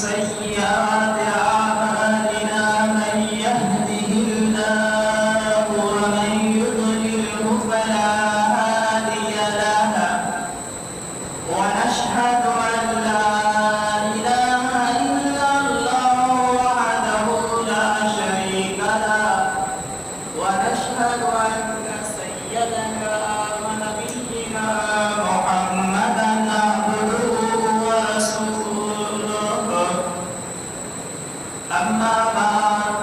سيئات أعمالنا من يهده الله ومن يضلله فلا هادي له ونشهد أن لا إله إلا الله وحده لا شريك له ونشهد أن سيدنا ونبينا محمدا عبده ورسوله أما بعد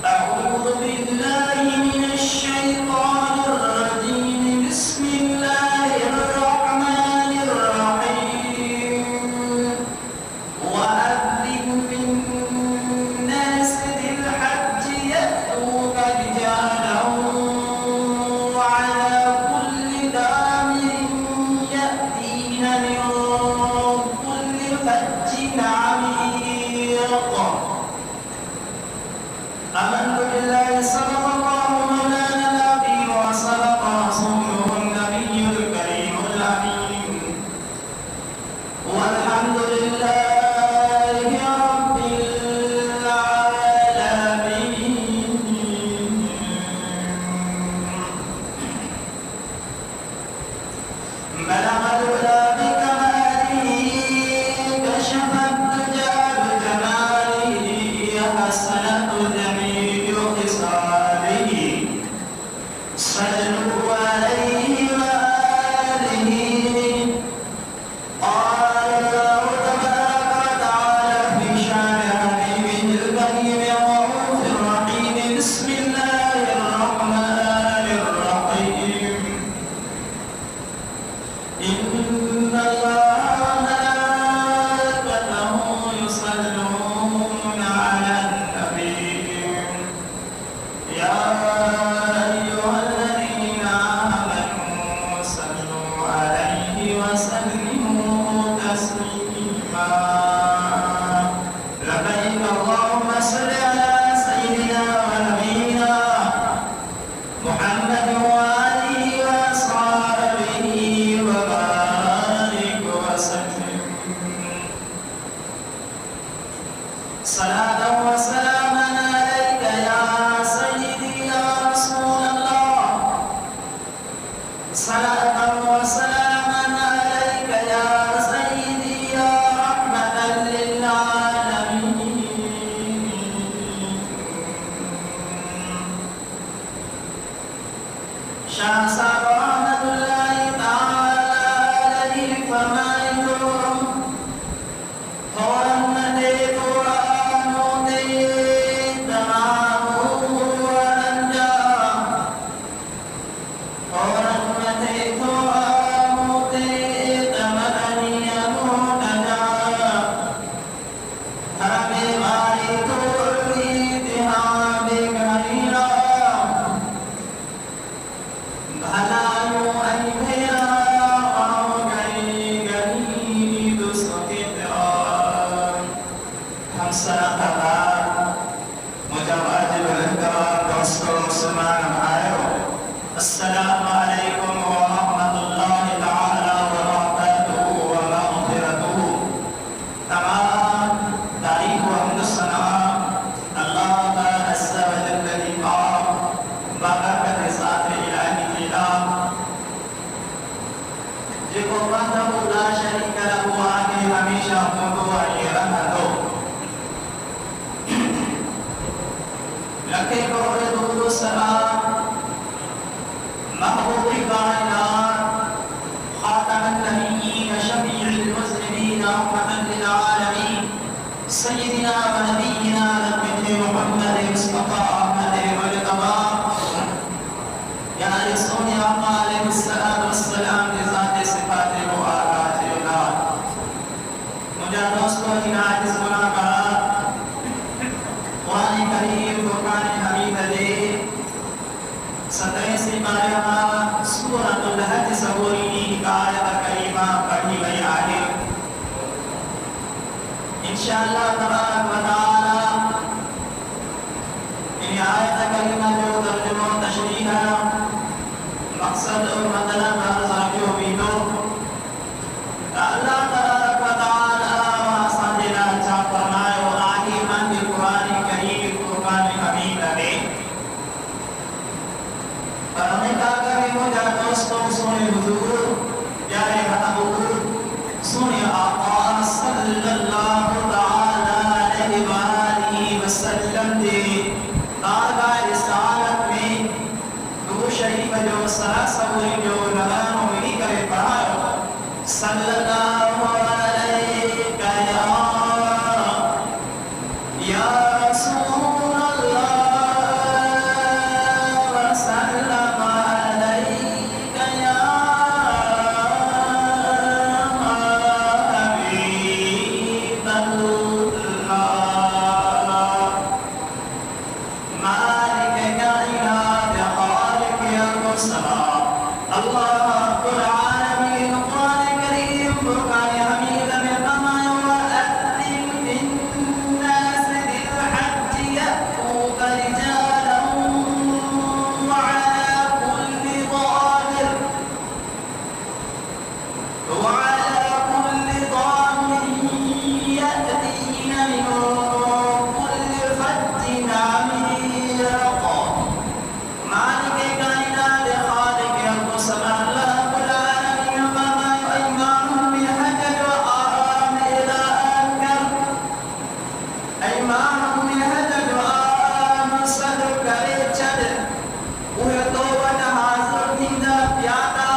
أعوذ بالله من الشيطان الرجيم بسم الله الرحمن الرحيم وأذن في الناس بالحج يأتوك رجالا وعلى كل ضامر يأتين من كل فج عميق آمنت بالله صدق الله مولانا العظيم وصدق رسوله النبي الكريم الأمين والحمد لله رب العالمين بلغ الهدى بكماله كشف الدجى بجماله حسنة جميع خصاله صلوا عليه وآله قال الله تبارك وتعالى في شان حبيبه الكريم الرؤوف الرحيم بسم الله الرحمن الرحيم إن الله وملائكته يصلون على النبي يا أيها الذين آمنوا صلوا عليه وسلموا تسليما لبيك اللهم صل على سيدنا ونبينا محمد وآله وأصحابه وبارك وسلم صلاة وسلاما عليك يا سيدي يا رسول الله صلاة وسلاما عليك يا سيدي يا رحمة للعالمين شاه صاحب رحمة الله تعالى عليه فرمائے فورن دے قرآنوں دے تماموں ورنجا فورن دے قرآنوں دے تمنیانوں نجا حرم ماری تولی اتحاب گھریرا بھلائیوں انبھیرا آؤ گئی گئی دوستی Masyarakat Mujawajib al-Ikram Dosto Musliman Ayo Assalamualaikum warahmatullahi ta'ala wabarakatuhu wa maghfiratuhu Tamam Tarikh wa hamdusana Allah Azza wa Jalla liqam Barakat Rizat ilahi ilam Jiko wahdahu la sharika lahu Ake hamisha mundu wa irahadu لکھے کروڑ درود و سلام محبوب کائنات خاتم النبیین شفیع المذنبین رحمة للعالمین سیدنا و نبینا نبی محمد مصطفى احمد مجتبی یا رسول آقا علیہ الصلوۃ والسلام بذات صفات مبارکات اولاد مجھے دوستو عنایت سے ملاقات قرآن کریم فرقان حمید دے 17 بارہا سورۃ الحج سبوری کی آیت کریمہ پڑھی گئی ہے انشاءاللہ تبارک و تعالی ان آیت کریمہ جو ترجمہ و تشریح ہے مقصد اور مطلب عرض رکھو بھی تو اللہ تبارک و تعالی واسطہ دوستوں سونے حضور پیارے محبوب سونے آقا صلی اللہ تعالی علیہ وآلہ وسلم دے بارگاہ رسالت میں درود شریف جو سرا سبوری جو نغان ہوئی کرے پڑھایا صلی اللہ علیہ یا رسول اللہ وسلم علیک یا حبیب اللہ مالک کائنات خالق السماء اللہ رب العالمین قرآن کریم فرقان حمید میں فرمایا وَأَذِّن فِي النَّاسِ بِالْحَجِّ يَأْتُوكَ رِجَالًا وَعَلَى كُلِّ ضَامِرٍ يَأْتِينَ مِن كُلِّ فَجٍّ عَمِيقٍ مالک کائنات خالق السماء اللہ رب العالمین فرمایا ایمانہم بالحجج وآرام اذا انکر ایمانہم بالحجج وآرام صدر کرے چد اوہ توبت حاضر تھیندا پیادا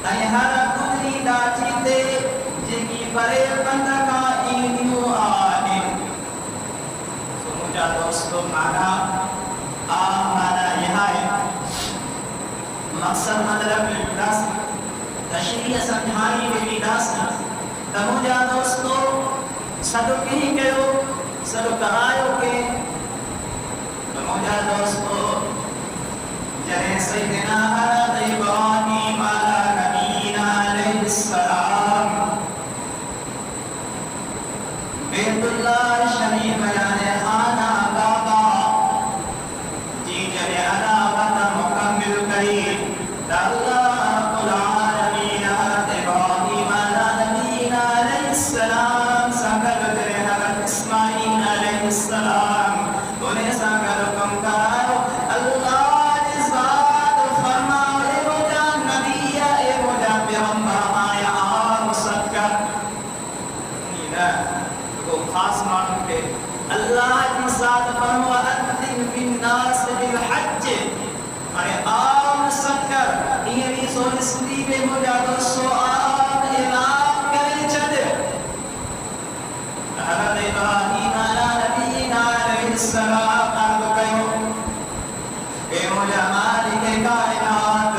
تائیں ہر کدری ڈاچی دے جکی پرے بند کا اینیو آنے سو مجھا دوستو مانا مانا یہاں ہے مقصد مطلب الاس تشریح سمجھائی میری داس تموجا دوستو صدو کہیں کہو صدو کرایو کے تموجا دوستو جنہیں سیدنا حضرت ابراہیم علیہ نبینا علیہ السلام بیت اللہ شریف جانے خانہ کعبہ جی جنے علاوت مکمل کریم اللہ رب العالمین حضرت ابراہیم علیہ نبینا علیہ السلام سنگل جنے حضرت اسماعیل علیہ السلام انہیں سنگل کم کرائو اللہ جس بات فرماؤ اے مجھا نبی اے مجھا پیغمبر آیا آم صدقہ نینا کو خاص معلوم کہ اللہ کی ساتھ فرمو اَذِّن فِي النَّاسِ بِالْحَجِّ ارے آم صدقہ یہ بھی سوچ سلی میں مجھا دوستو آم اعلان کرے چلے حضرت ابراہیم علیہ نبینا علیہ السلام عرض کہو اے مجھا مالک کائنات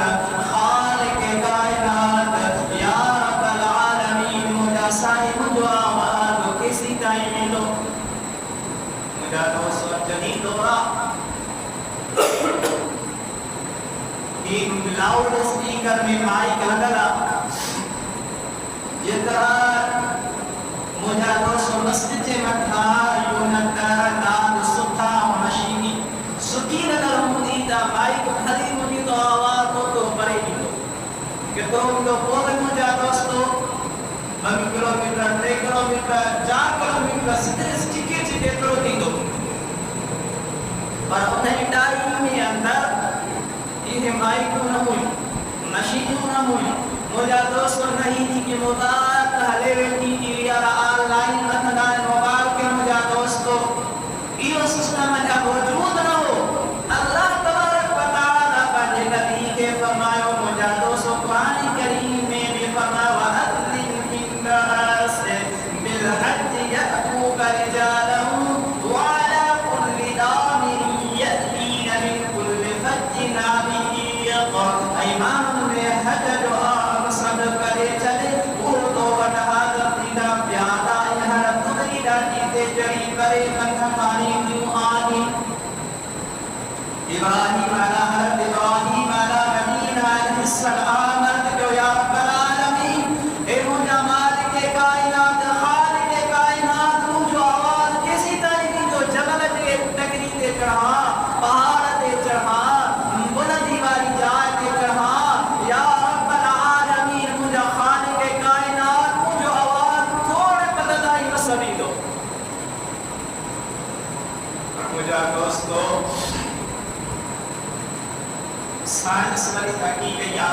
خالق کائنات یا رب العالمین مجھا صاحب دعا وآلو کسی ٹائم ملو مجھا دوستو جدید دورہ ایک لاؤڈ سپیکر میں مائک لگلا یہ طرح مجھا دوستو مسجد مٹھا یونتا داد ستا و مشینی سکی نگر ہوتی تا مائک بھلی مجھے تو آواز تو پرے ہی دو کہ تو پورے مجھا دوستو 2 کلومیٹر 3 کلومیٹر 4 کلومیٹر سدھے چکے چکے کرو دی دو پر انہیں ٹائم میں اندر یہ مائکو نہ ہوئی مشینو نہ ہوئی مجھا دوستو نہیں تھی کہ موبائل حلے ویٹی کی لیا آن لائن رکھنا موبائل کے مجھا دوستو یہ سسٹم مجھا موجود نہ ہو اللہ تبارک و تعالیٰ بندے نبی کے فرمایا مجھا دوستو قرآن کریم میں بھی فرمایا وَأَذِّن فِي النَّاسِ بِالْحَجِّ يَأْتُوكَ رِجَالًا وَعَلَى كُلِّ ضَامِرٍ يَأْتِينَ مِن كُلِّ فَجٍّ عَمِيقٍ ایمانوں میں حجج و آم صدق کرے چلے وہ تو وٹہا دردیدہ پیادا یہاں تدری ڈاٹی تے جڑی کرے کنہ ماری کیوں آنی ابراہیم علیہ حضرت ابراہیم علیہ نبینا علیہ السلام عرض جو یا رب العالمین اے مجھا مالک کائنات خالق کائنات مجھو آواز کیسی تائیدی جو جبل تے ٹکری تے چڑھا پہاڑ تے چڑھا بلندی والی جائے تے چڑھا یا رب العالمین مجھا خالق کائنات مجھو آواز تھوڑے پتدائی مسئلی دو مجھا دوستو سائنس والی تحقیق یا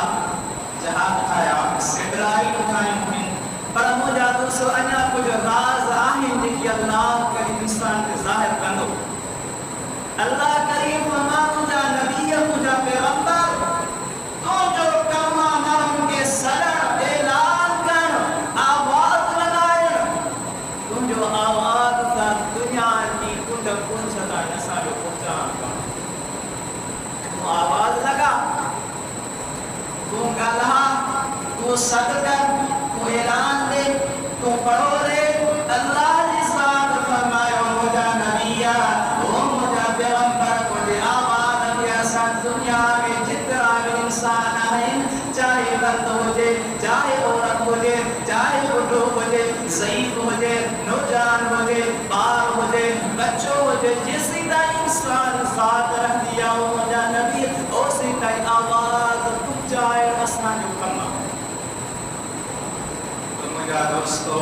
جہاز اٹھایا سیٹلائٹ اٹھائے ممکن پر مجھا دوستو انیا کچھ راز آہن جی اللہ کریم انسان کے ظاہر کندو اللہ کریم فرما تجھا نبی تجھا پیغمبر تو جو کما مرم کے صدر اعلان کر آواز لگائے تم جو آواز تھا دنیا کی کنڈ کن ستا نسا جو پہچان کا تم آواز لگا تم گلہا تو صدر کر تو اعلان دے تو پڑھو دے اللہ جی ساتھ فرمایا مجھا نبیہ وہ مجھا پیغمبر کو دے آباد کیا ساتھ دنیا میں جتنا بھی انسان ہیں چاہے مرد ہو جے چاہے عورت ہو جے چاہے بڑھو ہو جے ضعیف ہو جے نوجوان ہو جے بار ہو جے بچوں ہو جے جسی کا انسان ساتھ رکھ دیا وہ مجھا نبی اسی کا آواز تک جائے اسنا جو کرنا دوستو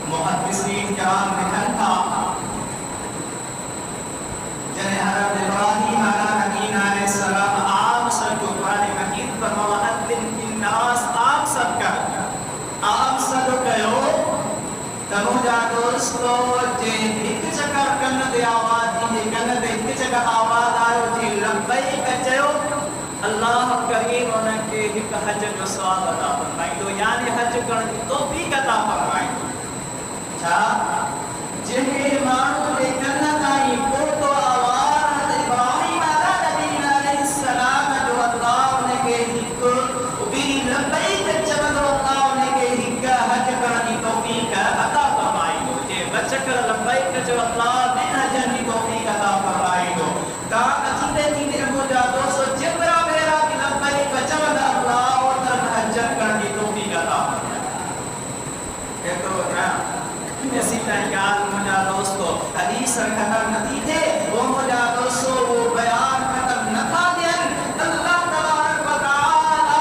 محدثین کرام لکھن تھا جنہیں حضرت ابراہیم علیہ نبینا علیہ السلام آپ سب کو قرآن مجید پر موحدن کی ناس آپ سب کہو تمو جا دوستو جے ایک چکر کنن دے آواز دی کنن دے ایک چکر آواز آئے جی لبیک کچھو اللہ کریم انہیں کے ایک حج جو سواب عطا فرمائی دو یعنی حج کرنے کی توفیق عطا فرمائی چھا جنہیں مانو لے کرنا تائی پورتو آوار حضرت ابراہیم علیہ السلام جو اللہ انہیں کے ایک بھی لبائی کچھ مدر اللہ انہیں کے ایک حج کرنے کی توفیق عطا فرمائی دو جے بچکر لبائی کچھ اللہ میں حج کی توفیق عطا فرمائی دو تا اچھتے تینے مجھا دوستو جبرا ایسی تحقیقات مجھا دوستو حدیث ختم نتی تھے وہ مجھا دوستو وہ بیان ختم نتا دین اللہ تبارک و تعالی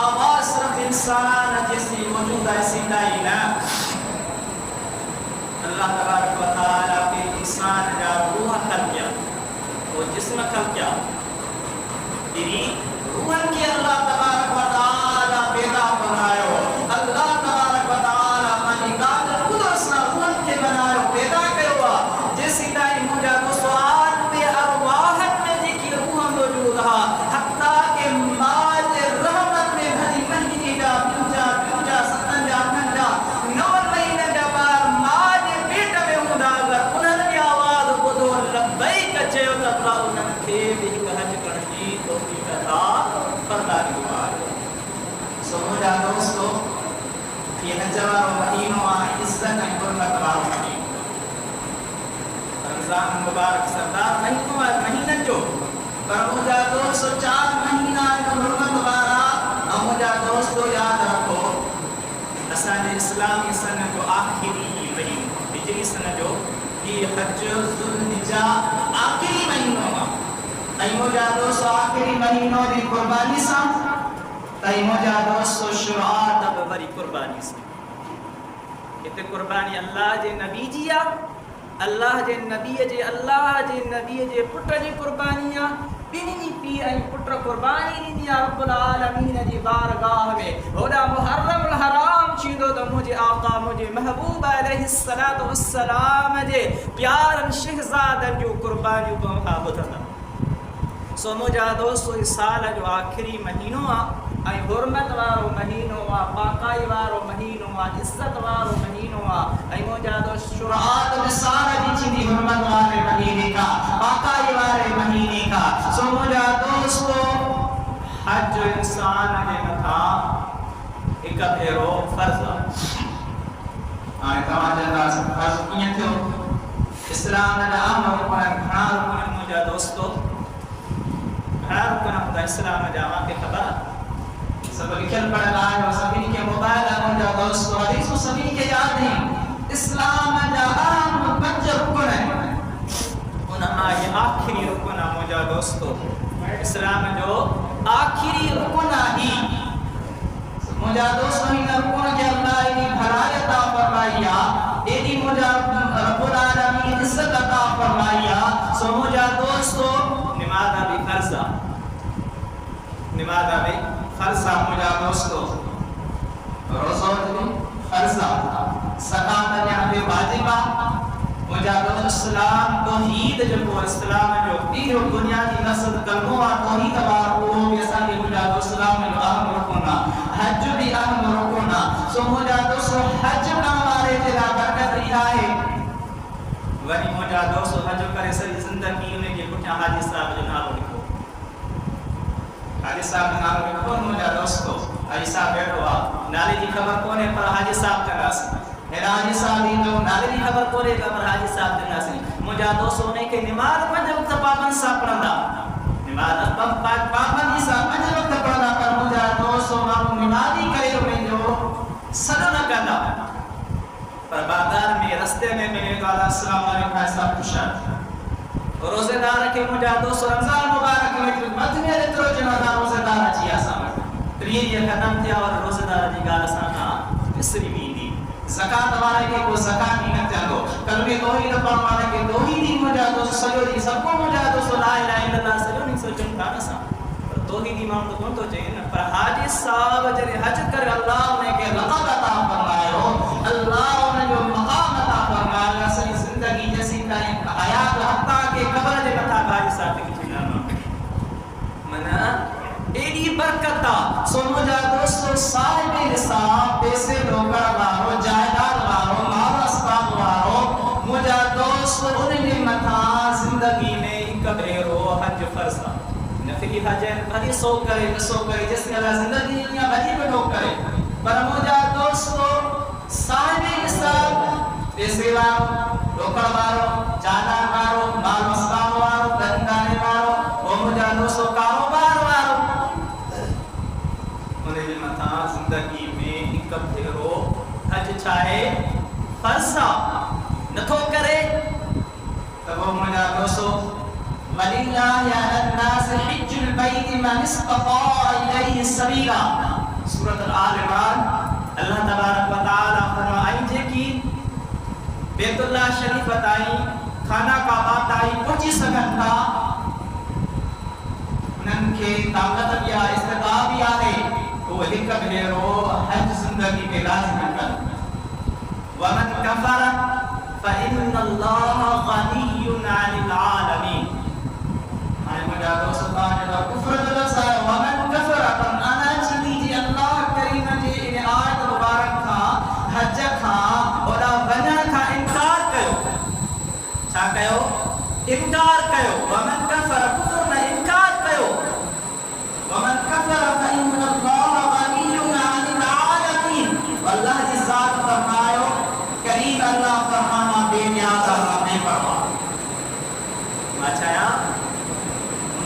آواز صرف انسان جیسی موجود ایسی دائی نا اللہ تبارک و تعالی کے انسان جا روح کھل کیا وہ جسم کھل کیا تیری روح کی اللہ تبارک و تعالی پیدا بنائے اللہ تبارک و تعالی پیدا کروا جیسی دائی مجھا کو سوال پہ ارواحت میں دیکھی روح موجود رہا حتیٰ کہ ماج رحمت میں بھری مہینی جا پنجا ستنجا کنجا 9 مہینہ جا بار ماج بیٹا میں ہوں داگر انہوں نے آواز کو دو لبائی کچھے ہوتا اللہ انہوں نے بھی ایک حج کرنی تو کی کتا پرداری بار سو مجھا دوستو یہ حجوار و مہینوں آئی عزت ہے قرمت وارو مہینوں رمضان مبارک سردار مہینہ جو پر مجھا دوستو 4 مہینہ جو حرمت وارا مجھا دوستو یاد رکھو اسان اسلامی سن جو آخری مہینہ ہجری سن جو یہ حج ذوالحجہ آخری مہینوں ای مجھا دوستو آخری مہینوں دی قربانی سا ای مجھا دوستو شروعات اب بری قربانی سا اتنے قربانی اللہ جے نبی جیا اللہ جے نبی جے پٹر جی قربانیاں بینی پی ای پٹر قربانی دیا رب العالمین جی بارگاہ میں ہودا محرم الحرام چیدو دا مجھے آقا مجھے محبوب علیہ السلام جے پیارن شہزادن جو قربانی کو محابت تھا سو مجھا دوستو اس سال جو آخری مہینوں ای حرمت وارو مہینوں پاکائی وارو مہینوں عزت وارو مہینوں ای مجھا دوست شرعات نسارا جی چیدی حرمت وارے مہینے کا پاکائی وارے مہینے کا سو مجھا دوستو حج انسان نے مطا ایک بھیرو فرض آئے تواجہ دا فرض کیے تھے اسلام نے آمد پر گھنا رکن مجھا دوستو گھنا رکن خدا اسلام جاوان کے خبر سب لکھل پڑھ لائے اور سبھی کے موبائل مجھا دوستو حدیث و سبھی کے یاد ہیں اسلام جا آم 5 رکن ہے انہاں یہ آخری رکن مجھا دوستو اسلام جو آخری رکن ہی مجھا دوستو ہی رکن کے اللہ انہی بھرائی عطا فرمائیا ایدی مجھا رب العالمین عزت عطا فرمائیا سو مجھا دوستو نماز بھی فرض مجھا دوستو روزہ بھی فرض زکات یہاں پہ واجبہ مجھا دوست اسلام توحید جو کو اسلام جو تیرو بنیادی نصد کلمہ و توحید و ایسا کہ مجھا دوست اسلام جو اہم رکھونا حج بھی اہم رکھونا سو مجھا دوست حج کامارے جلا برکت رہا ہے وہی مجھا دوست حج کرے سری زندگی انہیں کے کچھ حاجی صاحب جو نالو لکھو حاجی صاحب نالو لکھو مجھا دوستو حاجی صاحب بیٹھو نالی جی خبر کونے پر حاجی صاحب کا راس حاجی صاحب جو نالے کی خبر کورے گا پر حاجی صاحب دینا سی مجھا دوست ہونے کے نماز پنج وقت پابند صاحب پڑھنا نماز پابند صاحب پنج وقت پڑھنا پر مجھا دوست مانو نمازی کرے میں جو صدر نہ کرنا پر بازار میں رستے میں ملے گا السلام علیکم ایسا خوشا روزے دار کے مجھا دوست رمضان مبارک میں مدنی رترو جنازہ روزے دار اچھی آسان یہ ختم تھیا اور روزے دار جی گال اساں مصری بھی دی زکات والے کے کو زکات نہیں نہ چلو کلمہ توحید پڑھنے والے کے توحید ہی مجھا دوست سجو دی سب کو مجھا دوست لا الہ الا اللہ سجو نہیں سوچن تھا نہ توحید امام تو کون تو چاہیے پر حاجی صاحب جے حج کر اللہ نے کے لقب عطا فرمایا اللہ نے جو مقام عطا فرمایا صحیح زندگی جیسی کا حیات حتا کہ قبر دے متا حاجی صاحب کی چیزاں منا ایڈی برکت سو مجھا دوست صاحب حساب پیسے لوکر وارو جائیداد وارو مال اسباب وارو مجھا دوست انہیں متا زندگی میں ایک بھیرو حج فرضا نفلی حج بھری سو کرے جس کے اللہ زندگی دنیا بھری بڑھو کرے پر مجھا دوست صاحب حساب پیسے وارو لوکر وارو جائیداد وارو مال اسباب وارو دندانے وارو وہ مجھا دوست کاروبار وارو زندگی میں ایک بھیرو حج چاہے فرضا نتھو کرے تب وہ مجھا دوستو وَلِلَّهِ عَلَى النَّاسِ حِجُّ الْبَيْتِ مَنِ اسْتَطَاعَ إِلَيْهِ سَبِيلًا سورۃ آل عمران اللہ تبارک و تعالی فرمائیں جے کی بیت اللہ شریف بتائی کھانا کعبہ تائی پہنچی سکن تھا انہن کے طاقت یا استطاعت یا ہے وہ لکھ بھیرو حج زندگی میں لازم کر ومن کفر فإن اللہ غنی عن العالمین ہمیں مجھا دوست اللہ نے کفر دلس ہے ومن کفر پر انا چلی جی اللہ کریم جی انہیں آیت مبارک تھا حج تھا اور بنا تھا انکار کرو چھا کہو انکار کرو ومن کفر کفر نہ انکار کرو ومن کفر فإن اللہ اللہ جی ذات فرمائیو کریم اللہ فرمانا بے نیاز اللہ میں فرما ماچایا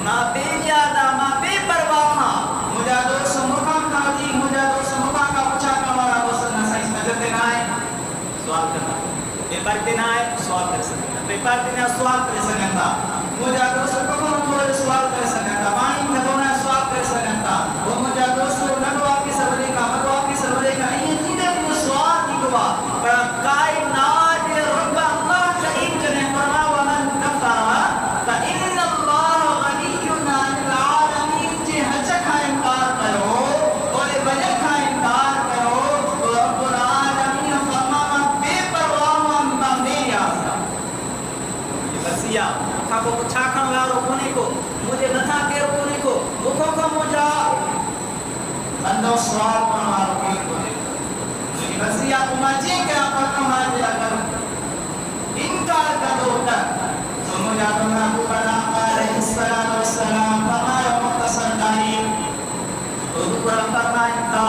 ما بے نیازا ما بے پرواہ مجھا دوست مقام کا دی مجھا دوست مقام کا پچھا کا مارا دوست نہ سائنس نظر دینا ہے سوال کرنا پیپر دینا ہے سوال کر سکتا پیپر دینا ہے سوال کر سکتا مجھا دوست کفر تھوڑے سوال کر سکتا وائن کھدونا سوال کر سکتا وہ مجھا دوست نگوا کی سرورے کا مدوا کی سرورے کا کائنات رب اللہ کریم نے فرمایا ومن کفر فإن اللہ غنی عن العالمین جے حج کا انکار کرو اور بجے کا انکار کرو تو رب العالمین فرمایا بے پرواہ ہم بے نیاز بسیا کا کو چھا کھن وارو کونے کو مجھے نتھا کیر کونے کو مکھو کو مجھا بندو سوال کرن وارو کونے بسیا مجھے کیا فرما دیا کر انکار کا دو کر تو مجھا تمہا کو بنا علیہ السلام فرمایا مختصر تعلیم حضور فرمائیں تھا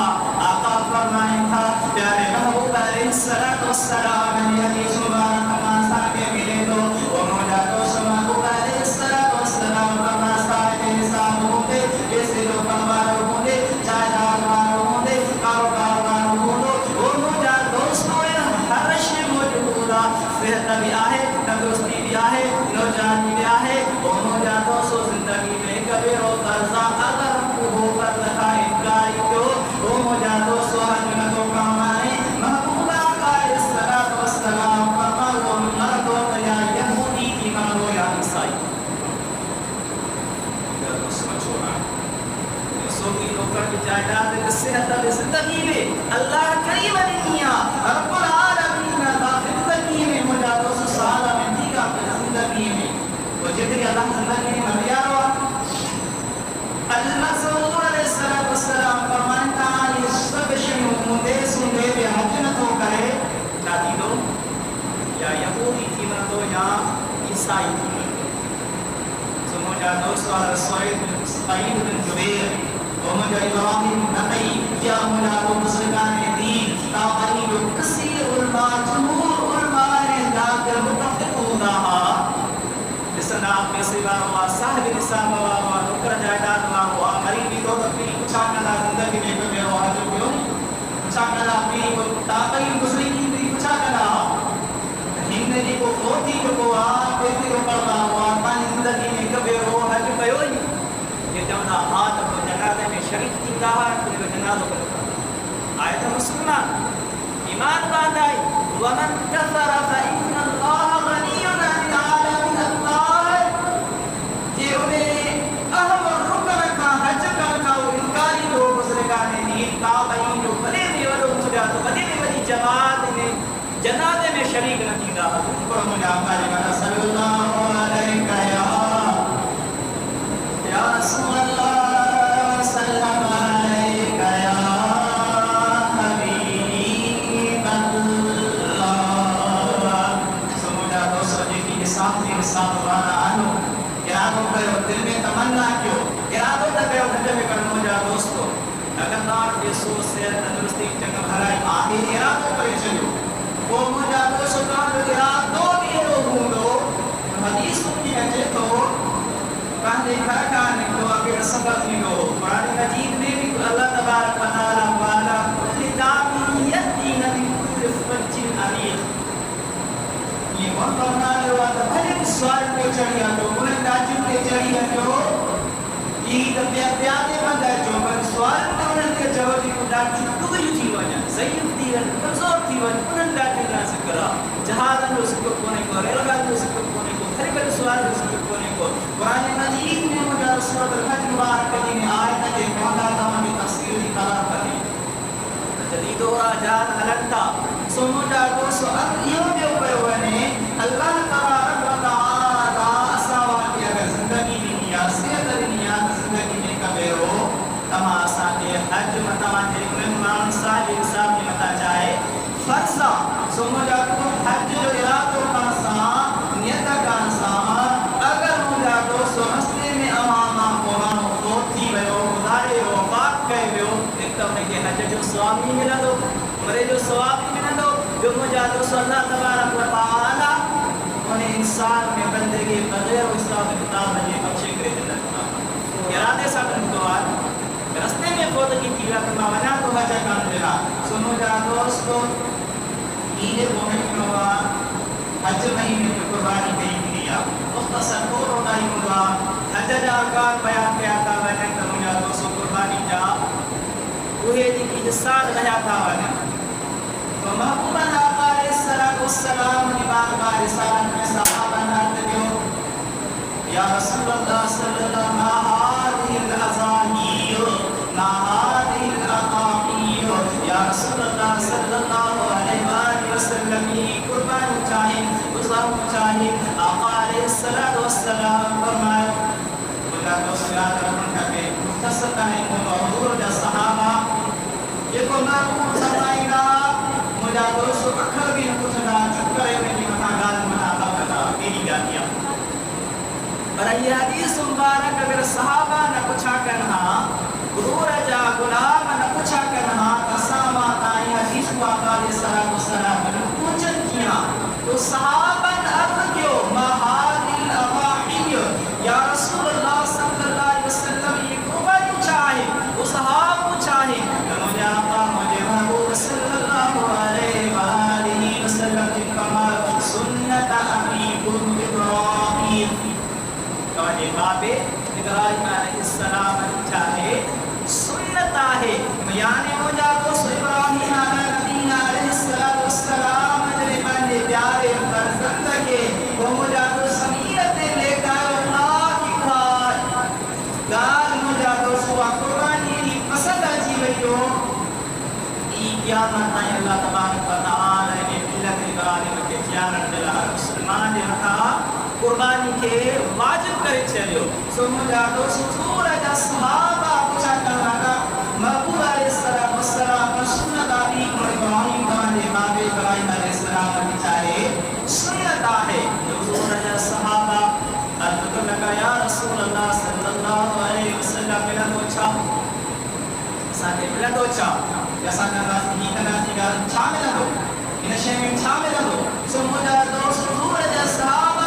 آقا فرمائیں تھا پیارے محبوب علیہ السلام نے حدیث مبارک مانسا کے ملے دو وہ مجھا تو محبوب علیہ السلام فرماسا کے نظام ہوتے کیسے لوگ ہمارے ہوتے جائیداد والوں ہوتے کاروبار والوں ہوتے صحت بھی آئے تندرستی بھی آئے نوجوانی بھی آئے اور نوجوانوں سو زندگی میں کبھی رو قرضہ اگر وہ پر لکھا انکاری کو وہ نوجوانوں سو حجنتوں کا مانے محبوبہ کا السلام فرما وہ مردوں یا یہود جائیداد صحت زندگی میں اللہ کریم دنیا رب العالمین کا زندگی میں مجھا 200 سال میں دیگا زندگی میں وہ جتنی اللہ زندگی میں مریارو المسعود علیہ السلام فرمانتا یہ سب شیوں مندے سندے بے حجنت ہو کرے دادی دو یا یہودی تھی من دو یا عیسائی تھی من دو سو مجھا 200 سعید بن جبیر ومجھا ابراہیم نقی یا مجھا تو مسلمان دین تاقی جو کثیر علماء جمہور علماء نے داکر متفق ہو رہا جسن آپ میں سوا ہوا صاحب نصاب ہوا نکر جائیداد ہوا غریبی تو تکمیلی کچھا کنا زندگی میں کبھی ہوا جو کیوں کچھا کنا اپنی تاقی مسلمین بھی کچھا کنا ہندی کو فوتی جو ہوا پیتی کو پڑھا ہوا پانی زندگی میں کبھی ہوا حج پیو ہی یہ جمعہ ہاتھ کو جنازے میں شریک کی کہا ہے تو جنازوں کو لکھا آیت مسلمان ایمان باندھائی وَمَنْ كَفَرَ فَإِنَّ اللَّهَ غَنِيٌّ عَنِ الْعَالَمِينَ اللہ یہ انہیں اہم رکن کا حج کا وہ انکاری لوگ بزرگانے دین تابعین جو بڑے میں ولو مجھا تو بڑے میں بڑی جماعت میں جنازے میں شریک نہ تھی رہا پر مجھے آقا لگا صلی اللہ علیہ یا رسول اللہ سلام علیکہ یا حبیب اللہ سمجھا تو سجدی کے ساتھ وانا آنو ارادوں کرو دل میں تمنا کیوں ارادوں تک ہے میں کرنو جا دوستو اگر نار کے سو سے تندرستی چنگ بھرائی آگے ارادوں کرے چلو وہ مجھا دوستو جو ارادوں بھی لوگوں دو حدیث کی اجے تو پہلے کھانے کو اگر سبق نگو قرآن مجید میں بھی اللہ تبارک و تعالی والا کل دامی یدین من کل فج عریق یہ کون فرما لوا تو بھلے سوال پہ چڑھیا جو بلند داجو پہ چڑھیا جو یہ پیادے بندہ جو پر سوال پہ انہوں کے جوابی کو داجو ڈوئی تھی وجہ ضعیف تھی وجہ کمزور تھی وجہ انہوں داجو نہ سکرا جہاز لو سکو کونے کو ریل گاڑی لو سکو کونے کو ہر بل سوال لو سکو کونے کو قرآن مجید میں مجھا سورۃ الحج مبارک کی میں آیت کے مولا تمام تفسیر کی طرح کریں جدید و راجات ہلکتا سو مجھا دوستو اب یہ بھی اوپر ہوئے نے اللہ تبارک و تعالی اساوا کی اگر زندگی میں یا صحت دنیا زندگی میں کبھی ہو تما ساتھ حج متواتر من صالح صاحب نے بتا جائے فرضا سو مجھا کو حج جو ارادوں کا سا نیت کا سا اگر مجھا دوستو مسئلے میں اماما قرآن ہوتی بھئو گزارے ہو پاک کہے ہو ایک تو کہ حج جو ثواب نہیں ملا دو مرے جو ثواب نہیں ملا دو جو مجھا دوستو اللہ تبارک و تعالی انہیں انسان میں بندگی بغیر اسلام کتاب ہے بخشے کرے جنت ارادے سا بندوار رستے میں خود کی تیرا کرنا وجہ تو حج کا ملا سو مجھا دوستو عید مومن ہوا حج مہینے میں قربانی کہیں دیا مختصر کو روٹائی ملا حج جا کار بیان کیا تھا وجہ تمہیں دوستو قربانی جا وہی دی حصال رہا تھا وجہ تو محبوبہ آقا علیہ السلام نے بار بار رسالت میں صحابہ نارد دیو یا رسول اللہ صلی اللہ ما هذه الازاہیر ما هذه الاقاقیر یا رسول اللہ صلی اللہ علیہ وسلم کی قربان چاہیے گزار چاہیے آقا علیہ السلام فرمائے بلا تو سیاد رکھن کا کہ مختصر ہے حضور جا صحابہ یہ کو معلوم فرمائے گا مجھا دوستو اکھر بھی پوچھنا چپ کرے میری مکان منا بکتا میری گالیاں پر یہ حدیث مبارک اگر صحابہ نہ پوچھا کرنا حضور جا غلام نہ پوچھا کرنا قسامہ تائی حدیث کو آقا علیہ السلام نے پوچھن کیا تو صحابہ اب کیوں مہادی الاضاحی یا رسول اللہ صلی اللہ علیہ وسلم یہ قربانی چاہے وہ صحابہ چاہے مجھے آقا مجھے محبوب صلی اللہ علیہ وآلہ وسلم جن کما سنت ابیکم ابراہیم توجہ قیامت تائیں اللہ تبارک و تعالی نے ملت ابراہیم کے زیارت دل ہر مسلمان نے رکھا قربانی کے واجب کرے چلیو سو مجھا دو سورج صحابہ پوچھا کر لگا محبوب علیہ السلام کا سنت آبی ابراہیم باندے امام ابراہیم علیہ السلام کی چاہے سنت آئے سورج صحابہ ادھر لگا یا رسول اللہ صلی اللہ علیہ وسلم ملا تو چھا ساتھ ملا تو چھا یا ساتھ ناراضی ہی تنازی کا چھا ملا تو ان شے میں چھا ملا تو سو مجھا دو سورج صحابہ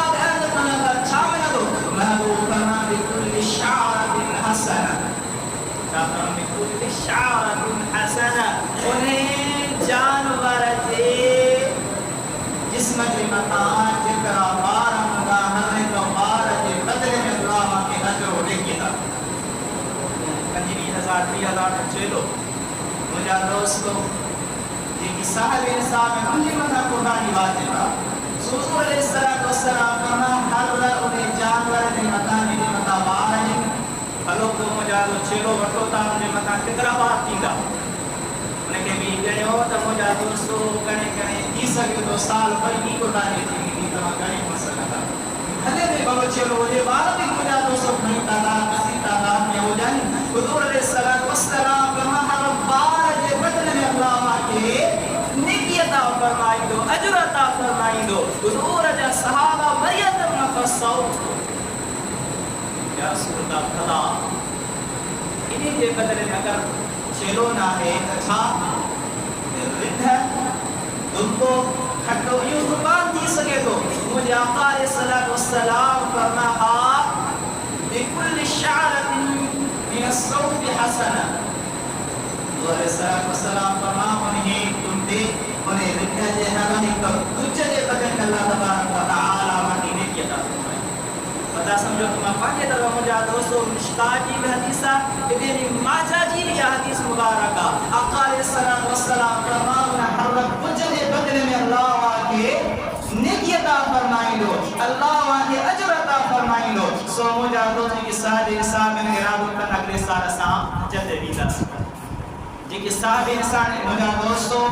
بكل شعرة حسنة بكل شعرة حسنة انہیں جانور دے جسم کے مطاعات جکرہ بارہ مداہرے کا بارہ دے بدلے میں اللہ کے نجر ہو لے گی تھا کنجی 20,000 چلو مجھا دوستو یہ کی صاحب انسان میں انہیں مدہ قربانی واجب تھا سوزور علیہ السلام کہا ہر انہیں جانور نے متا نے متا بار ہے ہلو تو مجھا تو چلو وٹو تا نے متا کتنا بار تیندا انہیں کہ بھی گئے ہو تو مجھا دوستو کنے تی سکے تو سال پر ہی قربانی تھی تو کنے مسئلہ تھا ہلے بھی بابا چلو یہ بار بھی مجھا دوستو نہیں تعداد کسی تعداد میں ہو جائیں حضور علیہ السلام کہا ہر بار کے بدلے میں اللہ کے نیکی عطا فرمائی دو اجر عطا فرمائی دو حضور جا صحابہ وریت نفسو یا رسول اللہ بھلا انہیں کے بدلے میں اگر چلو نہ ہے اچھا رد ہے تم کو کھٹو یوں قربان دی سکے تو مجھے آقا علیہ السلام فرمایا بکل شعرت من الصوت حسنہ حضور علیہ السلام فرمایا انہیں تم دے انہیں رکھا جے ہمیں کب کچھ جے بدن اللہ تبارک و تعالی مدینے کی عطا فرمائے بتا سمجھو تم پاکے در مجھا دوستو مشکات جی بھی حدیثہ ابن ماجہ جی بھی حدیث مبارکہ آقا علیہ السلام فرمایا حرک کچھ جے بدن میں اللہ آکے نیکی عطا فرمائی لو اللہ آکے اجر عطا فرمائی لو سو مجھا دوستو کی صاحب انسان میں ارادو کن اگلے سارا سام جتے بیتا سکتا جی کہ صاحب انسان مجھا دوستو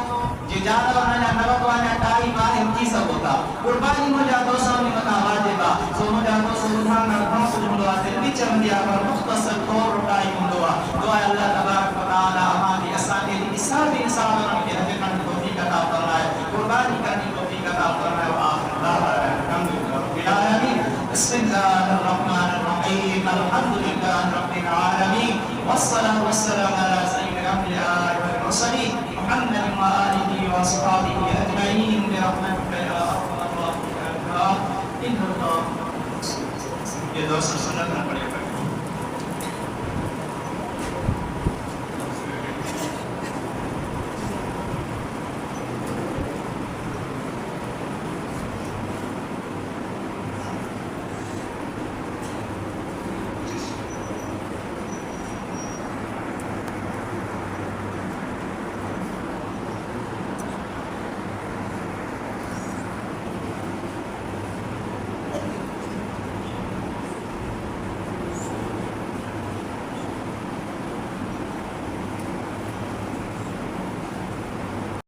جی جانا ونانا نبت وانا ٹائی باہم کی سب ہوتا قربانی مجھا دوستو نے مطا واجبا سو مجھا دوستو مدھان نرخان سجھ ملوا دلوی چمدیا پر مختصر طور ٹائی ملوا دعا اللہ تبارک و تعالی ہماری اسانے لی صاحب انسان ونانا کے حقیقت توفیق عطا فرمائے قربانی کرنی توفیق عطا فرمائے و آخر دعوانا الحمدللہ رب العالمین بسم اللہ الرحمن الرحیم الحمدللہ رب العالمین والصلاة والسلام على سيد الأنبياء والمرسلين محمد وآله وأصحابه أجمعين برحمتك يا أرحم الراحمين إن الله. یہ دوست سنت نہ پڑے